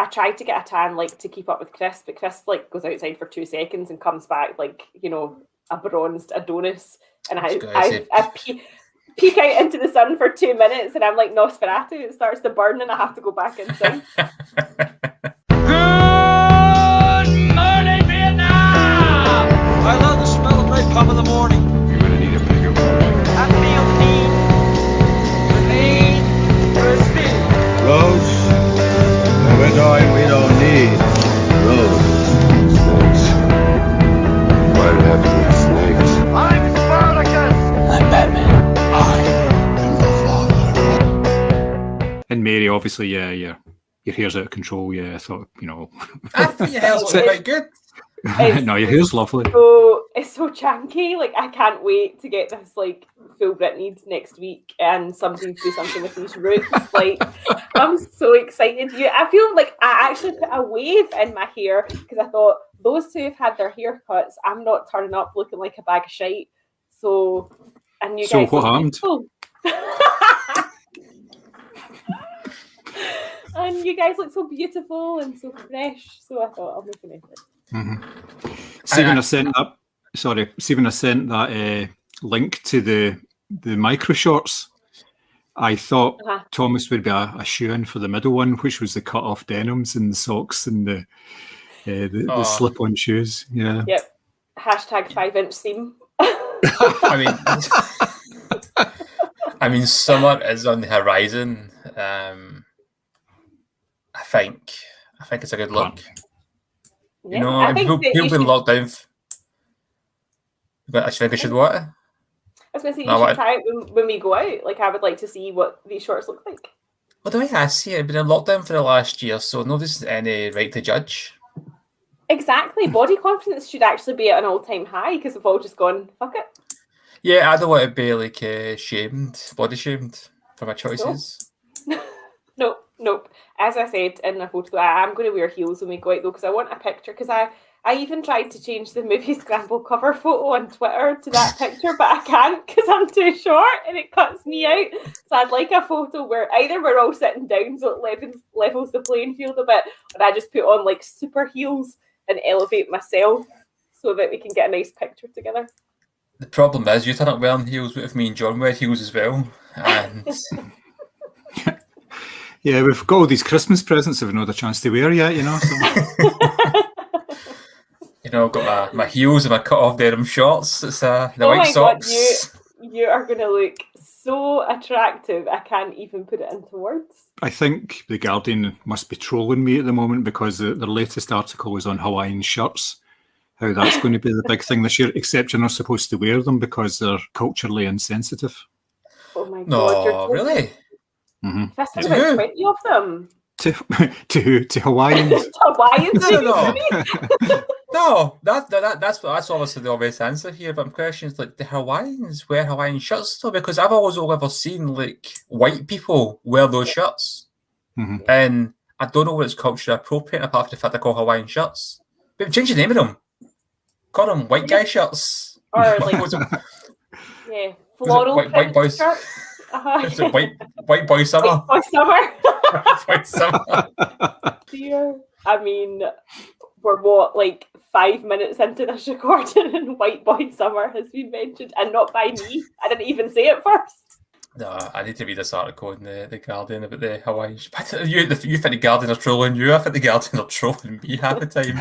I tried to get a tan like to keep up with Chris, but Chris like goes outside for 2 seconds and comes back like, you know, a bronzed Adonis, and I peek out into the sun for 2 minutes, and I'm like Nosferatu. It starts to burn, and I have to go back inside. Good morning, Vietnam! I love the smell of napalm in the morning. You're gonna need a bigger boat. I feel the need for speed. Roads? When we're going, we don't need roads. Snakes. Why did it have to be snakes? I'm Spartacus! I'm Batman. I am the father. And Mary, obviously, yeah, your hair's out of control. Yeah, I thought, you know. I think your hair's looking quite good. No, your hair's lovely. So it's so chunky. Like, I can't wait to get this like full Britney next week and somebody do something with these roots. Like, I'm so excited. I feel like I actually put a wave in my hair because I thought those two have had their haircuts. I'm not turning up looking like a bag of shite. So, and you guys. So what happened? And you guys look so beautiful and so fresh. So I thought I'll make an effort. Mm-hmm. See when I sent that link to the micro shorts, I thought Thomas would be a shoe-in for the middle one, which was the cut-off denims and the socks and the slip-on shoes. Yeah. Yep. Hashtag 5-inch seam. I mean, summer is on the horizon. I think it's a good look. Yeah, you know, people been locked down. But I think I should what? I was going to say, you should try it when we go out. Like, I would like to see what these shorts look like. Well, the way I see it, I've been in lockdown for the last year, so nobody's any right to judge. Exactly. Body confidence should actually be at an all-time high because we've all just gone, fuck it. Yeah, I don't want to be like body shamed for my choices. Nope. As I said in the photo, I'm going to wear heels when we go out though because I want a picture. Because I even tried to change the Moviescramble cover photo on Twitter to that picture, but I can't because I'm too short and it cuts me out. So I'd like a photo where either we're all sitting down so it levels the playing field a bit, or I just put on like super heels and elevate myself so that we can get a nice picture together. The problem is you turn up wearing heels. What if me and John wear heels as well? And yeah, we've got all these Christmas presents that we've not had a chance to wear yet, you know. So. You know, I've got my heels and my cut-off denim shorts. It's the white socks. God, you are going to look so attractive. I can't even put it into words. I think The Guardian must be trolling me at the moment because their latest article was on Hawaiian shirts, how that's going to be the big thing this year, except you're not supposed to wear them because they're culturally insensitive. Oh my God. No, really? Mm-hmm. That's about 20 of them. To Hawaiians. Hawaiians? No, that's obviously the obvious answer here. But my question is, like, the Hawaiians wear Hawaiian shirts though? Because I've always only ever seen like white people wear those shirts, and I don't know what it's culturally appropriate apart from the fact they call Hawaiian shirts. But change the name of them. Call them white guy shirts. Or like floral white boys. Shirts. It's a white boy summer. White boy summer. White summer. Dear. I mean, we're like 5 minutes into this recording and white boy summer has been mentioned, and not by me. I didn't even say it first. No, I need to read this article in the Guardian about the Hawaiian. You think the Guardian are trolling you? I think the Guardian are trolling me half the time,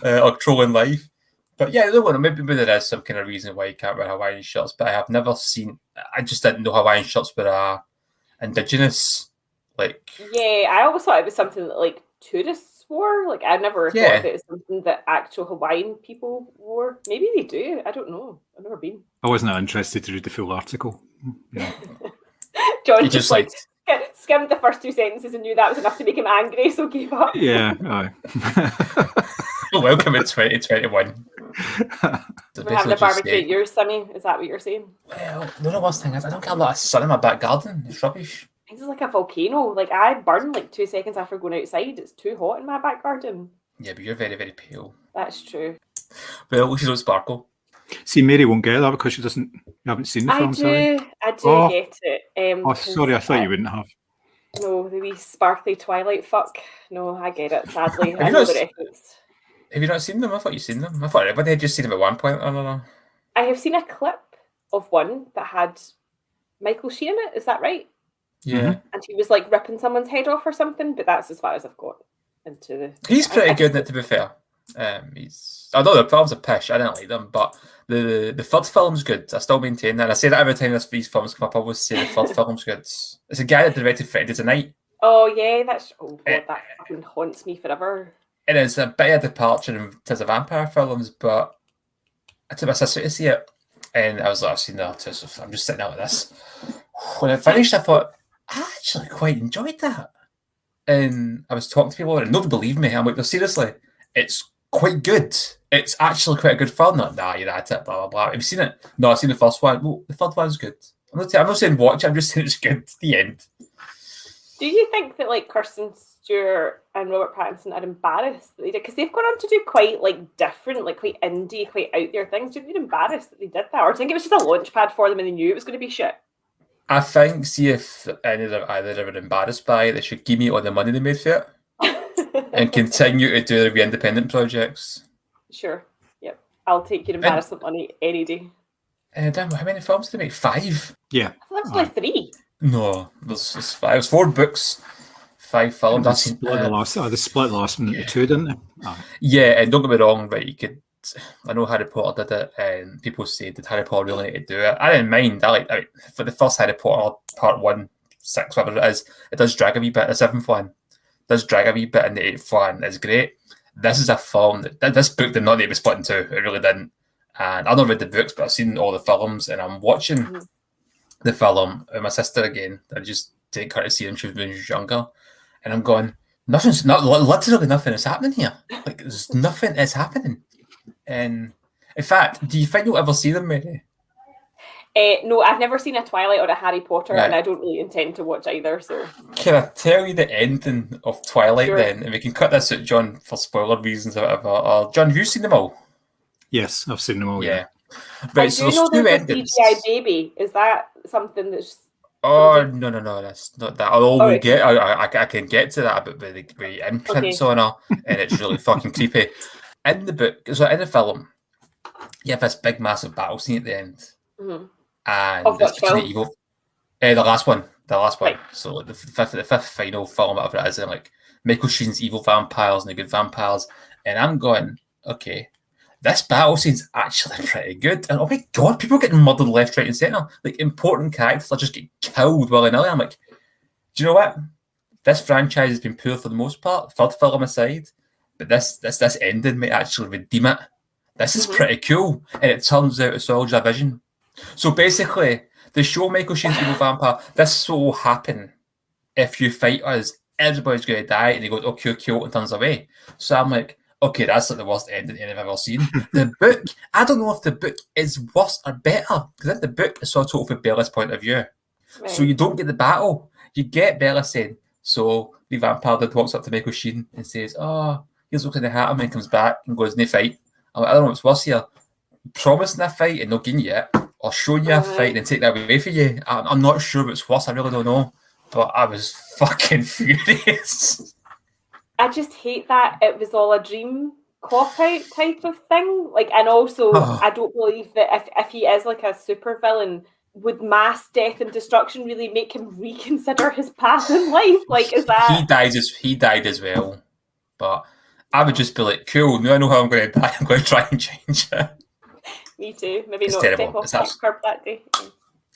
or trolling life. But yeah, maybe there is some kind of reason why you can't wear Hawaiian shirts, but I have never seen. I just didn't know Hawaiian shirts were indigenous. Like, yeah, I always thought it was something that like tourists wore. Like, I never thought it was something that actual Hawaiian people wore. Maybe they do. I don't know. I've never been. I wasn't interested to read the full article. Yeah. John just like skimmed the first 2 sentences and knew that was enough to make him angry, so gave up. Yeah. Aye. Welcome in 2021. We're having a barbecue at yours, Simmy. Is that what you're saying? Well, the worst thing is I don't get a lot of sun in my back garden. It's rubbish. This is like a volcano. Like, I burn like 2 seconds after going outside. It's too hot in my back garden. Yeah, but you're very, very pale. That's true. Well, she don't sparkle. See, Mary won't get that because you haven't seen the film. I do get it. Sorry, I thought you wouldn't have. No, the wee sparkly Twilight fuck. No, I get it, sadly. Have I you know not the s- reference. Have you not seen them? I thought you'd seen them. I thought everybody had just seen them at one point or another. I have seen a clip of one that had Michael Sheen in it, is that right? Yeah. And he was like ripping someone's head off or something, but that's as far as I've got into the. He's pretty good in it, to be fair. I know the films are pish. I didn't like them, but the third film's good. I still maintain that. And I say that every time these films come up. I always say the third film's good. It's a guy that directed Friday Tonight. Oh yeah, that's God, that fucking haunts me forever. It is a bit of a departure in terms of vampire films, but I took my sister to see it, and I was like, I've seen that too, so I'm just sitting out with this. When I finished, I thought, I actually quite enjoyed that. And I was talking to people, and nobody believed me. I'm like, no, seriously, it's quite good. It's actually quite a good film. Like, nah, you're at it, blah, blah, blah. Have you seen it? No, I've seen the first one. Well, the third one's good. I'm not saying watch it, I'm just saying it's good. The end. Do you think that like Kirsten Stewart and Robert Pattinson are embarrassed that they did? Because they've gone on to do quite like different, like quite indie, quite out there things. Do you think they're embarrassed that they did that? Or do you think it was just a launch pad for them and they knew it was going to be shit? I think, see if any of them either were embarrassed by it, they should give me all the money they made for it and continue to do their independent projects. Sure. Yep. I'll take your embarrassment money any day. Damn, how many films did they make? 5? Yeah. I thought that was only 3. No, there's 5. It was 4 books, 5 films. They split the last one into 2, didn't they? Yeah, and don't get me wrong, right? You could. I know Harry Potter did it, and people say, did Harry Potter really need to do it? I didn't mind. For the first Harry Potter, part 1, 6, whatever it is, it does drag a wee bit. The 7th one does drag a wee bit, and the 8th one is great. This is a film that this book did not need to be split in 2. It really didn't. And I've not read the books, but I've seen all the films, and I'm watching the film with my sister again. I just take her to see him when she was younger, and I'm going, literally nothing is happening here. Like, there's nothing is happening. And in fact, do you think you'll ever see them, Mary? No, I've never seen a Twilight or a Harry Potter, Right. and I don't really intend to watch either. So, can I tell you the ending of Twilight Sure. then? And we can cut this out, John, for spoiler reasons or whatever. Or John, have you seen them all? Yes, I've seen them all. Yeah. Right, I so do know there's 2 there's a endings. CGI baby. Is that something that's? Oh no, that's not that. Although Right. I can get to that, but with the imprints on her, and it's really fucking creepy. In the book, so in the film, you have this big, massive battle scene at the end, and Of it's what between film? the evil. The last one. Right. So like the fifth final film, whatever it is, and like Michael Sheen's evil vampires and the good vampires, and I'm going, okay, this battle scene's actually pretty good. And oh my god, people are getting murdered left, right, and centre. Like important characters are just getting killed willy-nilly. I'm like, do you know what? This franchise has been poor for the most part, third film aside, but this ending might actually redeem it. This is pretty cool. And it turns out it's all just a vision. So basically, the show Michael Sheen's evil vampire, this will happen if you fight us. Everybody's going to die. And he goes, okay, cool, and turns away. So I'm like, okay, that's like the worst ending I've ever seen. The book, I don't know if the book is worse or better, because in the book, it's sort of from Bella's point of view. Right. So you don't get the battle. You get Bella saying, so the vampire that walks up to Michael Sheen and says, oh, here's looking at the hat, and comes back and goes, no fight. I'm like, I don't know what's worse here. Promising a fight and not getting you it, or showing you a fight and take that away from you. I'm not sure what's worse, I really don't know. But I was fucking furious. I just hate that it was all a dream cop-out type of thing. Like, and also, I don't believe that if he is like a super villain, would mass death and destruction really make him reconsider his path in life? Like, is that he died as well? But I would just be like, cool. Now I know how I'm going to die. I'm going to try and change it. Me too. Maybe It's not terrible. step off that curb that day.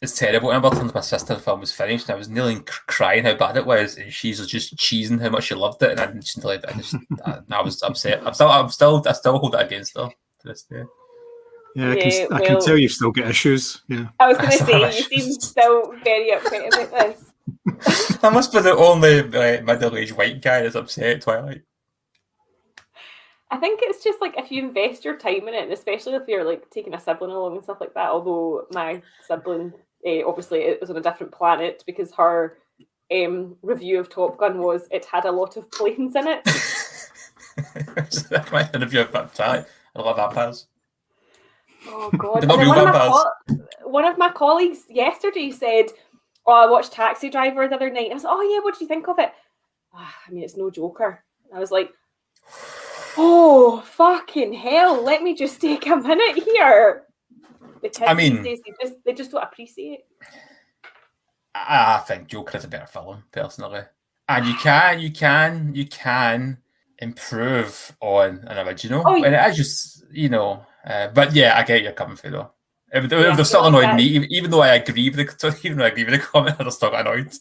It's terrible. I remember telling my sister the film was finished, and I was nearly crying how bad it was, and she's just cheesing how much she loved it, and I was upset. I still hold it against her to this day. Yeah, I can tell you've still got issues. Yeah, I was going to say, you seem still very upset about this. I must be the only middle-aged white guy that's upset at Twilight. I think it's just like if you invest your time in it, and especially if you're like taking a sibling along and stuff like that. Although my sibling, obviously, it was on a different planet because her review of Top Gun was it had a lot of planes in it. That's my review of Twilight. I love vampires. Oh god! They're not real vampires. One of my colleagues yesterday said, I watched Taxi Driver the other night. I was like, oh yeah, what did you think of it? I mean, it's no Joker. I was like, oh, fucking hell, let me just take a minute here. The kids these days, they just don't appreciate. I think Joker is a better film, personally. And you can improve on an original. Oh, yeah. And it is just, but yeah, I get you're coming through though. If they're still annoyed me, even though I agree with the comment, I still got annoyed.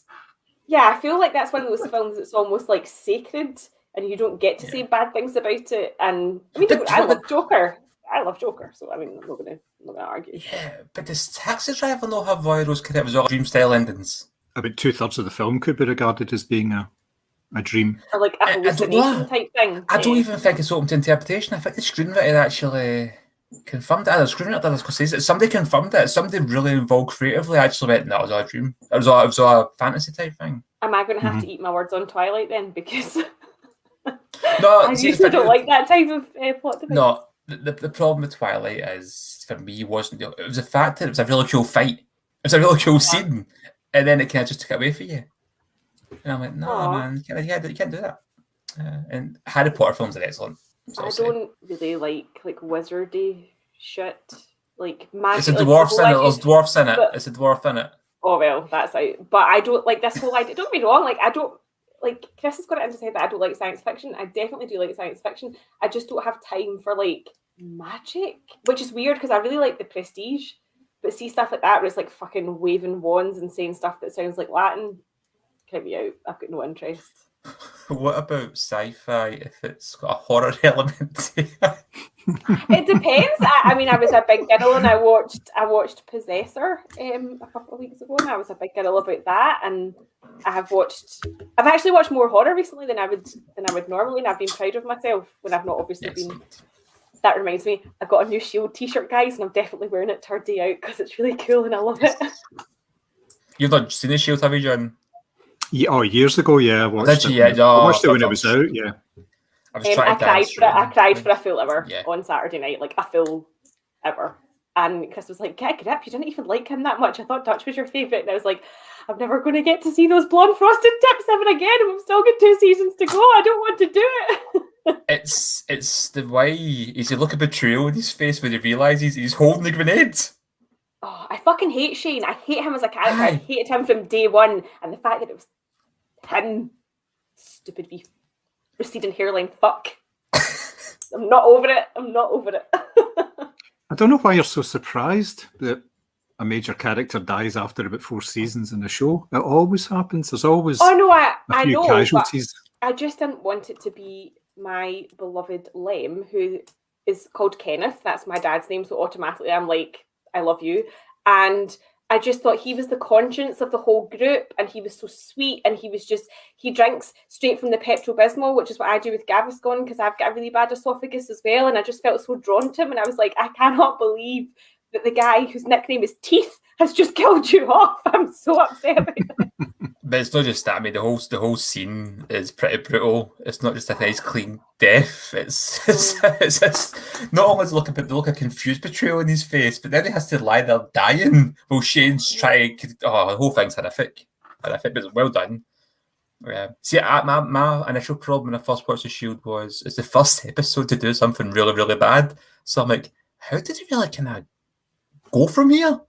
Yeah, I feel like that's one of those films that's almost like sacred, and you don't get to say bad things about it. And I mean, I love Joker. So I mean, I'm not gonna argue. Yeah, but does Taxi Driver not have Roy Rose Cadet? Was all dream style endings? About 2/3 of the film could be regarded as being a dream, or like a hallucination type thing. I don't even think it's open to interpretation. I think the screenwriter actually confirmed it. The screenwriter, somebody confirmed it. Somebody really involved creatively actually went, no, it was all a dream. It was all a fantasy type thing. Am I going to have to eat my words on Twilight then? Because no, I usually don't like that type of plot device. No, the problem with Twilight is, for me, it was the fact that it was a really cool fight. It was a really cool scene. And then it kind of just took it away from you. And I'm like, no, man, you can't do that. And Harry Potter films are excellent. I don't really like wizardy shit. Like magic. It's a dwarf in it. There's dwarfs in it. It's a dwarf in it. Oh well, that's out. But I don't like this whole idea. Don't get me wrong. Like I don't like. Chris has got it in to say that I don't like science fiction. I definitely do like science fiction. I just don't have time for like magic, which is weird because I really like The Prestige. But see stuff like that where it's like fucking waving wands and saying stuff that sounds like Latin. Count me out. I've got no interest. What about sci-fi if it's got a horror element to it? It depends. I mean, I was a big girl and I watched Possessor a couple of weeks ago, and I was a big girl about that. And I've actually watched more horror recently than I would normally, and I've been proud of myself when I've not obviously been. That reminds me, I've got a new Sheild t-shirt, guys, and I'm definitely wearing it to our day out because it's really cool and I love it. You've not seen the Sheild, have you, John? Yeah, years ago, yeah. I watched it when it was out, yeah. I cried for a full hour on Saturday night, like a full hour. And Chris was like, get a grip, you didn't even like him that much. I thought Dutch was your favourite. And I was like, I'm never going to get to see those blonde frosted tips ever again. And we've still got 2 seasons to go. I don't want to do it. It's the way he's a look of betrayal in his face when he realises he's holding the grenade. Oh, I fucking hate Shane. I hate him as a character. I hated him from day one. And the fact that it was him, stupid beef, receding hairline fuck. I'm not over it. I don't know why you're so surprised that a major character dies after about 4 seasons in the show. It always happens. There's always a few casualties. I just didn't want it to be my beloved Lem, who is called Kenneth. That's my dad's name, so automatically I'm like, I love you. And I just thought he was the conscience of the whole group, and he was so sweet, and he drinks straight from the Pepto-Bismol, which is what I do with Gaviscon because I've got a really bad esophagus as well, and I just felt so drawn to him, and I was like, I cannot believe that the guy whose nickname is Teeth has just killed you off. I'm so upset about it. But it's not just that. I mean, the whole scene is pretty brutal. It's not just a nice, clean death. It's not only the look of confused betrayal in his face, but then he has to lie there dying while Shane's trying. Oh, the whole thing's horrific, but it's well done. Yeah. See, my initial problem when I first watched The Sheild was it's the first episode to do something really, really bad. So I'm like, how did he really kind of go from here?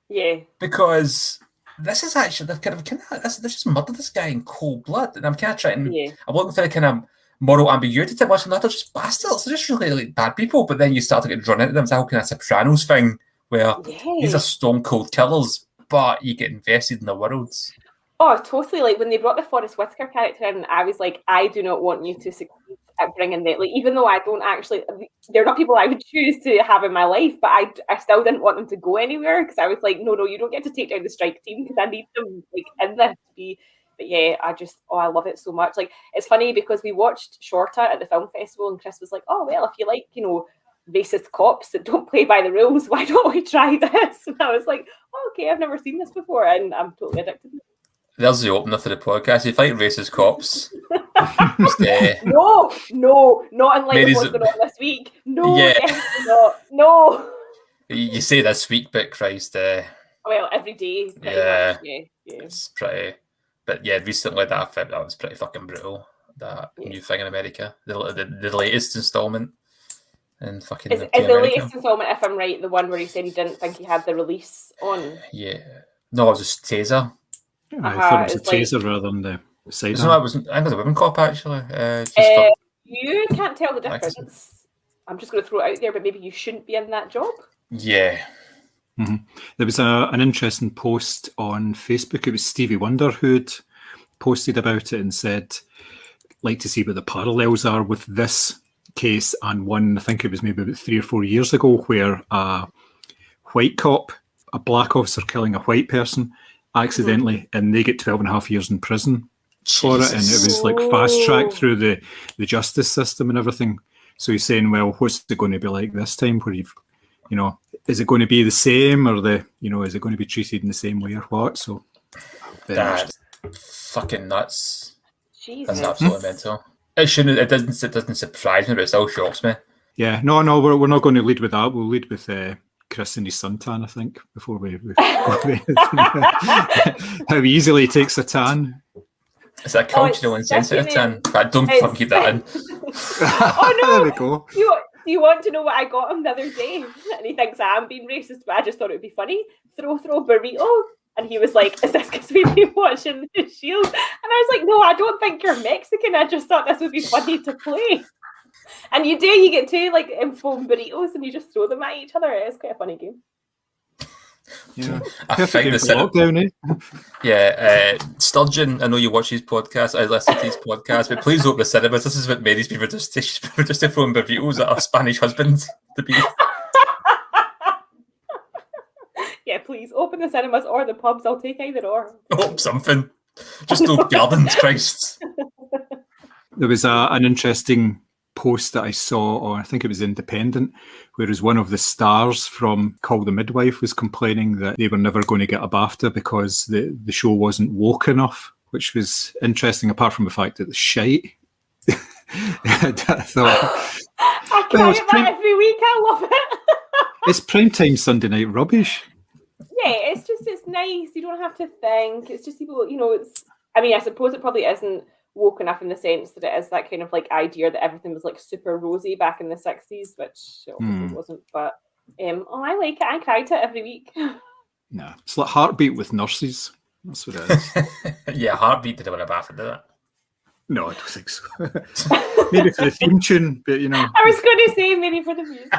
Yeah. Because this is actually they've just murdered this guy in cold blood, and I'm kind of trying. I'm looking for the kind of moral ambiguity to watch, and they're just bastards. They're just really bad people. But then you start to get drawn into them. It's a whole kind of Sopranos thing where these are stone cold killers, but you get invested in the worlds. Oh, totally. Like when they brought the Forrest Whitaker character in, I was like, I do not want you to succeed at bringing them. Like, even though I don't actually, they're not people I would choose to have in my life, but I still didn't want them to go anywhere because I was like, no, you don't get to take down the strike team because I need them like in this to be. But yeah, I love it so much. Like, it's funny because we watched Shorter at the film festival, and Chris was like, oh well, if you like, racist cops that don't play by the rules, why don't we try this? And I was like, oh, okay, I've never seen this before, and I'm totally addicted to it. There's the opener for the podcast. You fight racist cops. No, not in light of what's going on this week. No, not. No. You say this week, but Christ. Well, every day. Yeah. Much, yeah. It's pretty. But yeah, recently that was pretty fucking brutal. That new thing in America, the latest installment, and fucking is the latest installment, if I'm right, the one where he said he didn't think he had the release on? Yeah, no, it was just taser. I thought it was a taser rather than the sidearm. No, it wasn't. I think it was a women cop actually. You can't tell the difference. I'm just going to throw it out there, but maybe you shouldn't be in that job. Yeah. Mm-hmm. There was an interesting post on Facebook. It was Stevie Wonder who'd posted about it and said, like to see what the parallels are with this case and one, I think it was maybe about 3 or 4 years ago, where a white cop, a black officer killing a white person accidentally, and they get 12.5 years in prison for it, and it was like fast tracked through the justice system and everything. So he's saying, well, what's it going to be like this time, where is it going to be the same, or is it going to be treated in the same way or what? So that's fucking nuts. Jesus. That's absolutely mental. It doesn't surprise me, but it still shocks me. Yeah, no, we're not going to lead with that. We'll lead with Chris and his suntan, I think, before we how easily he takes a tan. It's a cultural insensitive tan. But don't fucking keep that in. Oh no! There we go. Do you want to know what I got him the other day? And he thinks I'm being racist, but I just thought it would be funny. Throw burrito. And he was like, is this because we've been watching The Sheild? And I was like, no, I don't think you're Mexican. I just thought this would be funny to play. And you get 2 like foam burritos and you just throw them at each other. It's quite a funny game. Yeah. I think the lockdown, Sturgeon, I know you watch his podcast, I listen to his podcast, but please open the cinemas. This is what Mary's been reduced to throwing burritos at her Spanish husband to be. Yeah, please open the cinemas or the pubs. I'll take either or. Oh, something. Just no gardens, Christ. There was an interesting post that I saw on, I think it was Independent, whereas one of the stars from Call the Midwife was complaining that they were never going to get a BAFTA because the show wasn't woke enough, which was interesting, apart from the fact that the shite. I thought, I cry at that every week. I love it. It's primetime Sunday night rubbish. Yeah, it's nice. You don't have to think. It's just people, I suppose it probably isn't woke enough in the sense that it is that kind of like idea that everything was like super rosy back in the 60s, which it obviously wasn't. But I like it. I cried to it every week. No, it's like Heartbeat with nurses. That's what it is. Yeah, Heartbeat did win a BAFTA, did it? No, I don't think so. Maybe for the theme tune, but I was going to say maybe for the music.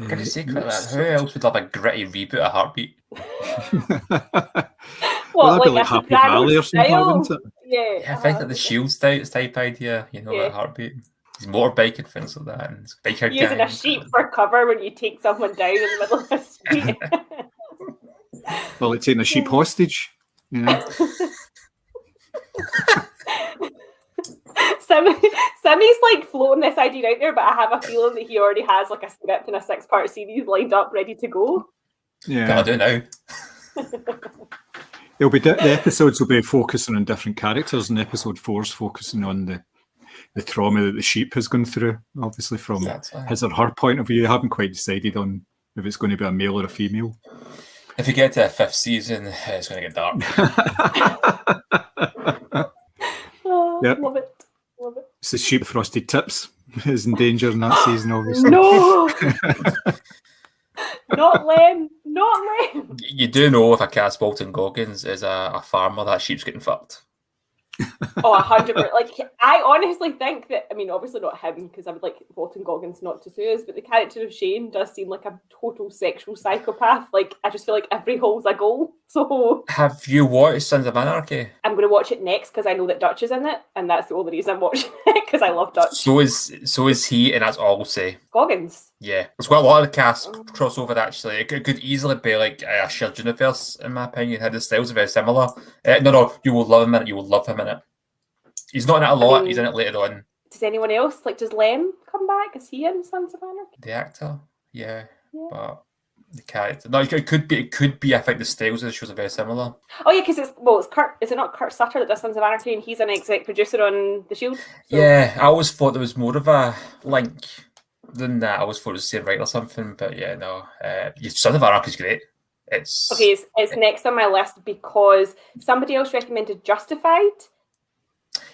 Can you say quite that? Who else would have a gritty reboot of Heartbeat? What, like a Happy Valley or something, wouldn't it? Yeah. I think like the Sheild type idea, like Heartbeat. He's motorbike and things like that, and biker using a sheep for cover when you take someone down in the middle of the street. Well, like taking a sheep hostage, Sammy's like floating this idea out there, but I have a feeling that he already has like a script and a 6-part series lined up, ready to go. Yeah, I do now. It'll be the episodes will be focusing on different characters, and episode 4's focusing on the trauma that the sheep has gone through. Obviously, from his or her point of view, I haven't quite decided on if it's going to be a male or a female. If you get to a 5th season, it's going to get dark. Yep. Love it. It's the sheep frosted tips is in danger in that season, obviously. No! Not Lem. You do know if a cast Walton Goggins is a farmer, that sheep's getting fucked. Oh, 100%. Like, I honestly think that, obviously not him, because I would like Walton Goggins not to sue us, but the character of Shane does seem like a total sexual psychopath. Like, I just feel like every hole's a goal. So, have you watched Sons of Anarchy? I'm going to watch it next because I know that Dutch is in it, and that's the only reason I'm watching it, because I love Dutch. So is he, and that's all I'll say. Goggins. Yeah, there's quite a lot of the cast crossover actually. It could easily be like a shared universe, in my opinion. How the styles are very similar. No, you will love him in it. You will love him in it. He's not in it a lot. He's in it later on. Does anyone else does Lem come back? Is he in Sons of Anarchy? The actor, yeah. But the character. No, it could be. I think the styles of the shows are very similar. Oh yeah, because it's Kurt. Is it not Kurt Sutter that does Sons of Anarchy, and he's an exec producer on The Sheild? So. Yeah, I always thought there was more of a link than that. I always thought it was the same writer or something, but yeah, no. Sons of Anarchy is great. It's next on my list because somebody else recommended Justified.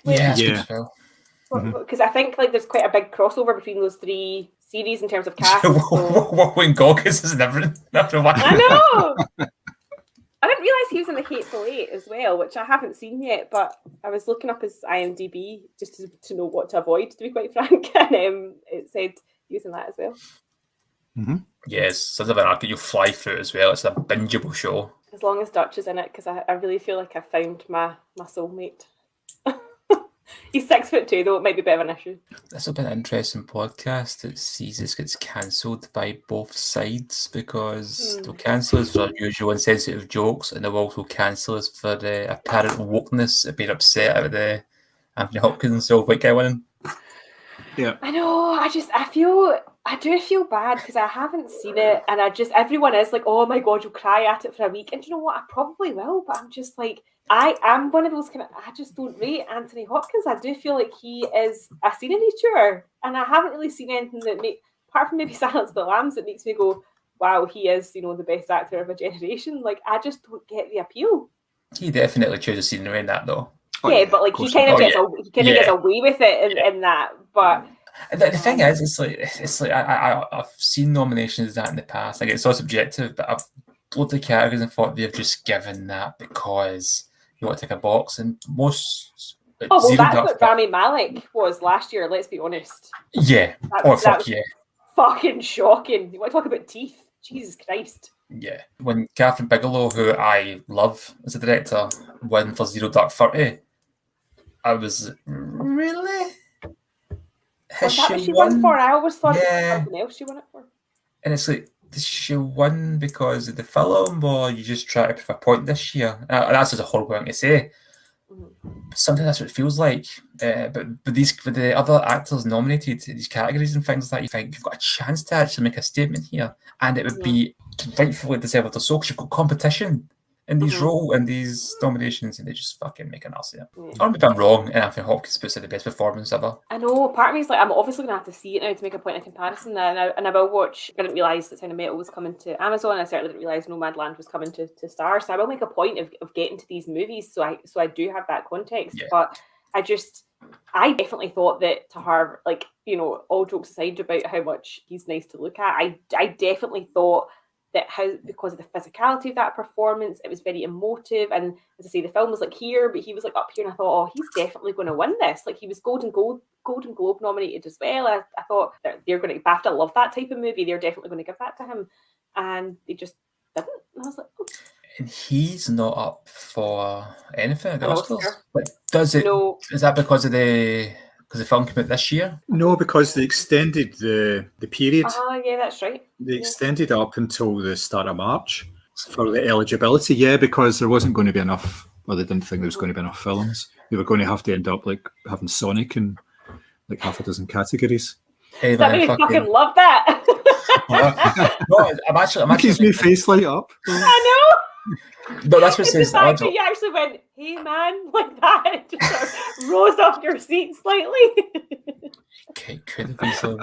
Yeah, that's Yeah. good as well. Because I think like there's quite a big crossover between those three series in terms of cast. When Goggins is never I know. I didn't realise he was in the Hateful Eight as well, which I haven't seen yet. But I was looking up his IMDb just to know what to avoid, to be quite frank, and it said he was in that as well. Yes, sort of an arc you'll fly through as well. It's a bingeable show. As long as Dutch is in it, because I really feel like I found my soulmate. He's 6'2", though it might be a bit of an issue. This will be an interesting podcast that sees this gets cancelled by both sides because they'll cancel us for unusual insensitive jokes and they'll also cancel us for the apparent wokeness of being upset about the Anthony Hopkins old white guy winning. Yeah. I know. I do feel bad because I haven't seen it, and everyone is like, "Oh my god, you'll cry at it for a week," and you know what? I probably will, but I'm just like, I am one of those kind of. I just don't rate Anthony Hopkins. I do feel like he is a scenery tour, and I haven't really seen anything that apart from maybe Silence of the Lambs, that makes me go, "Wow, he is, the best actor of a generation." Like, I just don't get the appeal. He definitely chooses scenery in that, though. But like he kind of gets away with it in that, but. The thing is, it's like I've seen nominations of that in the past. Like, it's so subjective, but I've looked at categories and thought they've just given that because you want to tick a box. And most that's what Rami Malek was last year. Let's be honest. Yeah. That was fucking shocking. You want to talk about teeth? Jesus Christ. Yeah. When Catherine Bigelow, who I love as a director, won for Zero Dark 30, I was really. Was that what she won for? I always thought it was something else she won it for. And it's like, did she won because of the film, or you just try to prove a point this year? And that's just a horrible thing to say. Something that's what it feels like. But the other actors nominated in these categories and things like that, you think you've got a chance to actually make a statement here, and it would be rightfully deserved or so because you've got competition in these these nominations, and they just fucking make an ass of it. Or maybe I'm wrong, and Anthony Hopkins puts in the best performance ever. I know, part of me is like, I'm obviously going to have to see it now to make a point of comparison, and I will watch. I didn't realise that Sound of Metal was coming to Amazon, I certainly didn't realise Nomadland was coming to Star, so I will make a point of getting to these movies, so I do have that context, but I definitely thought that to her, like, all jokes aside about how much he's nice to look at, I definitely thought that because of the physicality of that performance, it was very emotive, and as I say, the film was like here, but he was like up here, and I thought, oh, he's definitely going to win this. Like, he was Golden Globe nominated as well. I thought they're going to BAFTA love that type of movie. They're definitely going to give that to him, and they just didn't. And I was like, oh. And he's not up for anything at the Oscars. But is that because of the film came out this year? No, because they extended the period. Yeah, that's right. They extended up until the start of March for the eligibility. Yeah, because there wasn't going to be enough. Well, they didn't think there was going to be enough films. They were going to have to end up like having Sonic in like half a dozen categories. Hey, that made me fucking love that. No, I'm actually gives me face light up. I know. No, that's what it says. The fact that you actually went, "Hey man," like that, and just sort of rose off your seat slightly. Okay, could have been some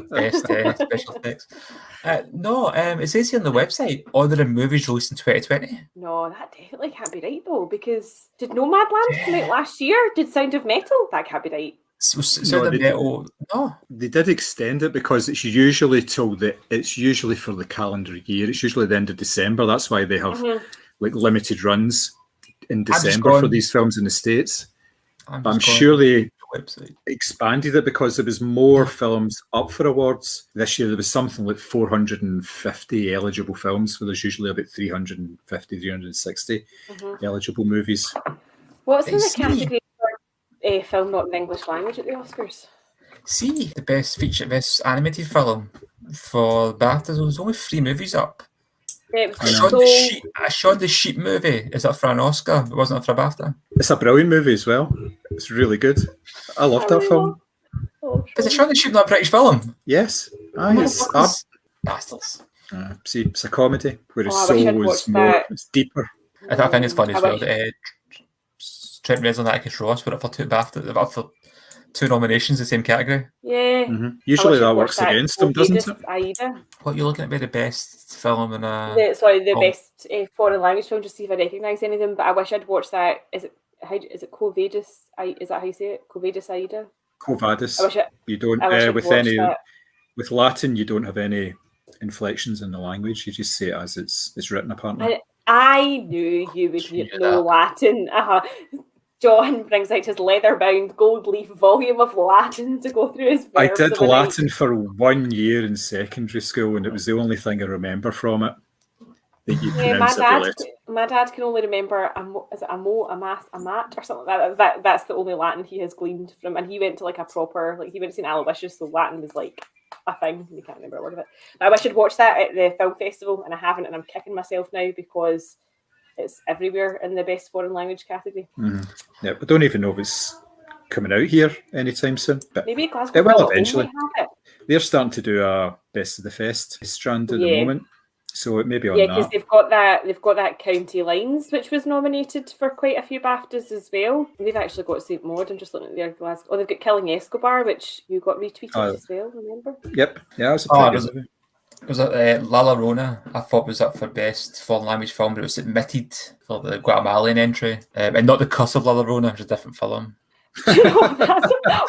best special effects. No, it says here on the website, honoring movies released in 2020. No, that definitely can't be right though, because did Nomadland come out last year? Did Sound of Metal? That can't be right. Sound of Metal. No, they did extend it because it's usually for the calendar year. It's usually the end of December. That's why they have like limited runs in December for these films in the States. I'm sure they expanded it because there was more films up for awards. This year there was something like 450 eligible films, where there's usually about 350, 360 eligible movies. What's in the category for a film not in English language at the Oscars? See, the best feature, best animated film for BAFTAs, there was only 3 movies up. Shaun the Sheep movie is up for an Oscar. It wasn't up for a BAFTA. It's a brilliant movie as well. It's really good. I love that film. Is it Shaun the Sheep not a British film? Yes. Bastards. See, it's a comedy where his soul was more, it's deeper. I think it's funny as well that Trent Reznor and Atticus Ross were up for 2 BAFTAs. They were up for 2 nominations in the same category. Yeah. Usually that works against them, doesn't it? Aida. What are you looking at? Be the best film in a... The best foreign language film, just see if I recognise any of them. But I wish I'd watched that. Is it Quo Vadis? Is that how you say it? Quo Vadis Aida? Quo Vadis. You don't with Latin. You don't have any inflections in the language. You just say it as it's written. Apparently, I knew you would know Latin. John brings out his leather-bound gold leaf volume of Latin to go through his verbs. I did Latin for 1 year in secondary school, and it was the only thing I remember from it. My dad can only remember is it a mo, a mass, a mat, or something like that. That's the only Latin he has gleaned from, and he went to like a proper, like he went to St. Aloysius, so Latin was like a thing. You can't remember a word of it. But I wish I'd watched that at the film festival, and I haven't, and I'm kicking myself now because it's everywhere in the best foreign language category. Yeah, I don't even know if it's coming out here anytime soon. But maybe Glasgow. It will eventually. They're starting to do a Best of the Fest strand at the moment, so it may be on that. Yeah, because they've got that County Lines, which was nominated for quite a few BAFTAs as well. They've actually got St. Maud. I'm just looking at their Glasgow. Oh, they've got Killing Escobar, which you got retweeted as well. Remember? Yep. Yeah, that was a pretty good movie. Was it La Llorona? I thought was up for best foreign language film, but it was admitted for the Guatemalan entry, and not The Curse of La Llorona, which is a different film.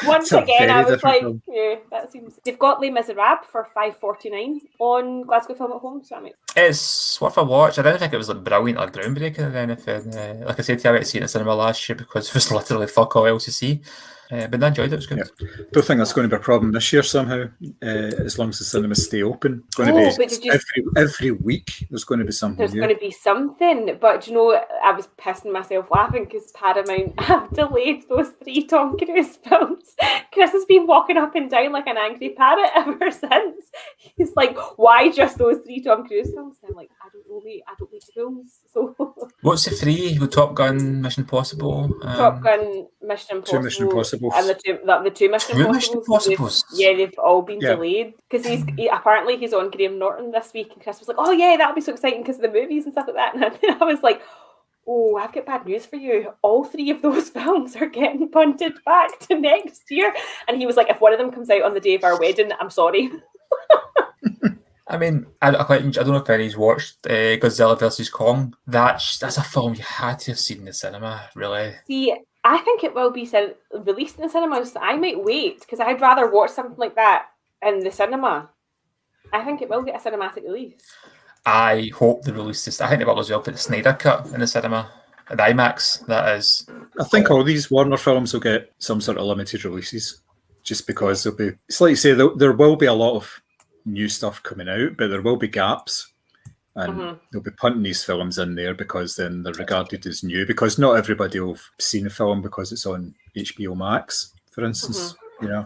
Once again, I was like, yeah, that seems. They've got Les Miserables for $5.49 on Glasgow Film at Home. So it's worth a watch. I didn't think it was like brilliant or groundbreaking or anything. Like I said to you, I went to see it in the cinema last year because there was literally fuck all else to see. But I enjoyed it. It was good. Yeah. Don't think that's going to be a problem this year somehow. As long as the cinemas stay open, it's going to be every week. There's going to be something. There's going to be something, but you know, I was pissing myself laughing because Paramount have delayed those 3 Tom Cruise films. Chris has been walking up and down like an angry parrot ever since. He's like, "Why just those 3 Tom Cruise films?" And I'm like, "I don't know, mate. I don't need films." So, what's the 3? Top Gun, Mission Impossible. Top Gun, Mission Impossible. 2 Mission Impossibles. And the 2 Mission Impossibles. They've all been delayed because apparently he's on Graham Norton this week, and Chris was like, "Oh yeah, that'll be so exciting because of the movies and stuff like that." And I was like, "Oh, I've got bad news for you. All 3 of those films are getting punted back to next year." And he was like, "If one of them comes out on the day of our wedding, I'm sorry." I mean, I don't know if anybody's watched Godzilla vs. Kong. That's a film you had to have seen in the cinema, really. See, I think it will be released in the cinemas. I might wait because I'd rather watch something like that in the cinema. I think it will get a cinematic release. I hope they release this. I think they will as well put the Snyder Cut in the cinema. At IMAX, that is. I think all these Warner films will get some sort of limited releases just because there'll be... It's like you say, there will be a lot of new stuff coming out, but there will be gaps. And they'll be punting these films in there because then they're regarded as new, because not everybody will have seen a film because it's on HBO Max, for instance, you know.